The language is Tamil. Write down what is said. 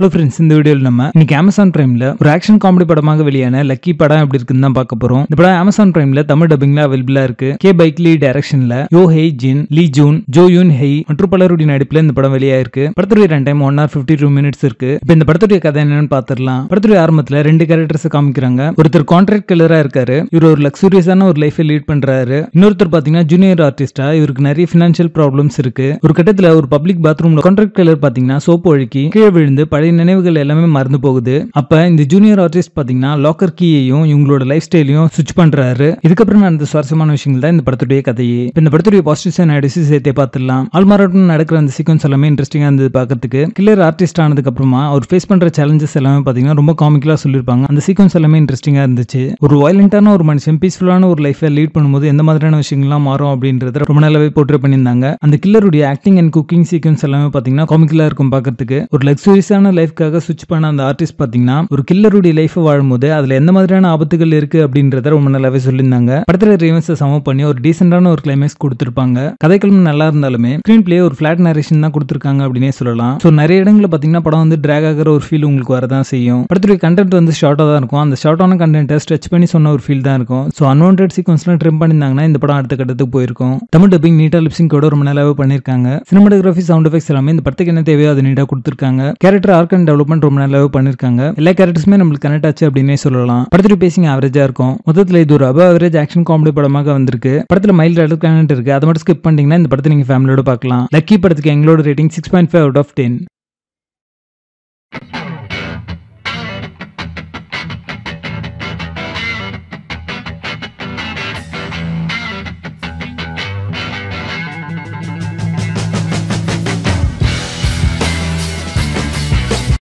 ஹலோ ஃப்ரெண்ட்ஸ், இந்த வீடியோவில் நம்ம இன்னைக்கு அமேசான் பிரைம்ல ஒரு ஆக்ஷன் காமெடி படமாக வெளியான லக்கி படம் எப்படி இருக்குன்னு தான் பார்க்க போறோம். இந்த படம் அமேசான் பிரைம்ல தமிழ் டப்பிங்ல அவைலபிளா இருக்கு. கே பைக்லி டைரக்ஷன்ல யோ ஹெய் ஜின், லீ ஜூன், ஜோ யூன் ஹெய் மற்றும் பலருடைய நடிப்புல இந்த படம் வெளியாயிருக்கு. படத்துடைய ரன் டைம் 1 hour 52 minutes இருக்கு. இப்போ இந்த படத்துடைய கதை என்னன்னு பாத்துடலாம். படத்துடைய ஆரம்பத்துல ரெண்டு கேரக்டர்ஸ் காமிக்கிறாங்க. ஒருத்தர் கான்ட்ராக்ட் கில்லரா இருக்காரு. இவர் ஒரு லக்ஸூரியஸான ஒரு லைஃபை லீட் பண்றாரு. இன்னொருத்தர் பாத்தீங்கன்னா ஜூனியர் ஆர்டிஸ்டா, இவருக்கு நிறைய பினான்சியல் ப்ராப்ளம்ஸ் இருக்கு. ஒரு கட்டத்துல ஒரு பப்ளிக் பாத்ரூம்ல கான்ட்ராக்ட் கில்லர் பாத்தீங்கன்னா சோப்பு ஒழுக்கி கீழே விழுந்து பழைய நினைவுகள் எல்லாமே மறந்து போகுது. அப்ப இந்த ஜூனியர் ஆர்டிஸ்ட் பாத்தீங்கன்னா லாக்கர் கீயையும் இவங்களோட லைஃப் ஸ்டைலையும் சுவிட்ச் பண்றாரு. இதுக்கப்புறம் நடந்த சுவாரஸ்யமான விஷயங்கள் தான் இந்த படத்துடைய கதையே. இந்த படத்துடைய பாசிட்டிவ்ஸ் அண்ட் நெகட்டிவ்ஸ் சேர்த்தே பார்த்துடலாம். ஆல்மாராட்டம் நடக்கிற அந்த சீக்வன்ஸ் எல்லாமே இன்ட்ரெஸ்டிங்கா இருந்தது பார்க்கிறதுக்கு. கில்லர் ஆர்டிஸ்ட் ஆனதுக்கு அப்புறமா அவர் ஃபேஸ் பண்ற சேலஞ்சஸ் எல்லாமே பாத்தீங்கன்னா ரொம்ப காமிக்கலா சொல்லிருப்பாங்க. அந்த சீக்வன்ஸ் எல்லாமே இன்ட்ரெஸ்டிங்கா இருந்துச்சு. ஒரு வயலண்டான ஒரு மனுஷன் பீஸ்ஃபுல்லான ஒரு லைஃபை லீட் பண்ணும்போது எந்த மாதிரியான விஷயங்கள்லாம் மாறும் அப்படின்றத ரொம்ப நல்லாவே போர்ட்ரே பண்ணியிருந்தாங்க. அந்த கில்லருடைய ஆக்டிங் அண்ட் குக்கிங் சீக்வன்ஸ் எல்லாமே பாத்தீங்கன்னா காமிக்கலா இருக்கும் பார்க்கிறதுக்கு. ஒரு லக்ஸூரியஸான லைஃப்காக சுவிட்ச் பண்ண அந்த ஆர்டிஸ்ட் பாத்தீங்கன்னா ஒரு கில்லருடைய லைஃப் வாழும்போது அதுல எந்த மாதிரியான ஆபத்துகள் இருக்கு அப்படின்றத ரொம்ப நல்லாவே சொல்லியிருந்தாங்க. படத்துல ரிவென்ஸை சம பண்ணி ஒரு டீசென்டான ஒரு கிளைமேக்ஸ் கொடுத்திருப்பாங்க. கதைக்களம் நல்லா இருந்தாலுமே ஸ்கிரீன் பிளே ஒரு ஃபிளாட் நரேஷன் தான் கொடுத்திருக்காங்க அப்படின்னே சொல்லலாம். சோ நிறைய இடங்களில் பாத்தீங்கன்னா படம் வந்து டிராக் ஆகிற ஒரு ஃபீல் உங்களுக்கு வரதான் செய்யும். படத்துடைய கண்டென்ட் வந்து ஷார்ட்டா தான் இருக்கும். அந்த ஷார்ட்டான கண்டென்ட்டை ஸ்ட்ரெச் பண்ணி சொன்ன ஒரு ஃபீல் தான் இருக்கும். சோ அன்வான்டட் சீக்வன்ஸ்லாம் ட்ரிம் பண்ணிருந்தாங்கன்னா இந்த படம் அடுத்த கட்டத்துக்கு போயிருக்கும். தமிழ் டப்பிங் நீட்டா லிப்சிங் கூட ரொம்ப நல்லாவே பண்ணிருக்காங்க. சினிமாட்டோகிராஃபி, சவுண்ட் எஃபெக்ட்ஸ் எல்லாமே இந்த படத்துக்கு என்ன தேவையோ அது நீட்டா கொடுத்திருக்காங்க. கேரக்டர் ஆர்க் அண்ட் டெவலப்மெண்ட் ரொம்ப நல்லாவே பண்ணிருக்காங்க. எல்லா கேரக்டர்ஸுமே நம்மளுக்கு கனெக்ட் ஆச்சு அப்படின்னே சொல்லலாம். படத்துடைய பேசிங் ஆவரேஜா இருக்கும். மொத்தத்தில் இது ஒரு அவரேஜ் ஆக்ஷன் காமெடி படமாக வந்திருக்கு. படத்துல மைல்ட் அடல்ட் இருக்கு. அதை மட்டும் ஸ்கிப் பண்ணிட்டீங்கன்னா இந்த படத்தை நீங்க ஃபேமிலியோட பார்க்கலாம். லக்கி படத்துக்கு எங்களோட ரேட்டிங் 6.5 out of 10.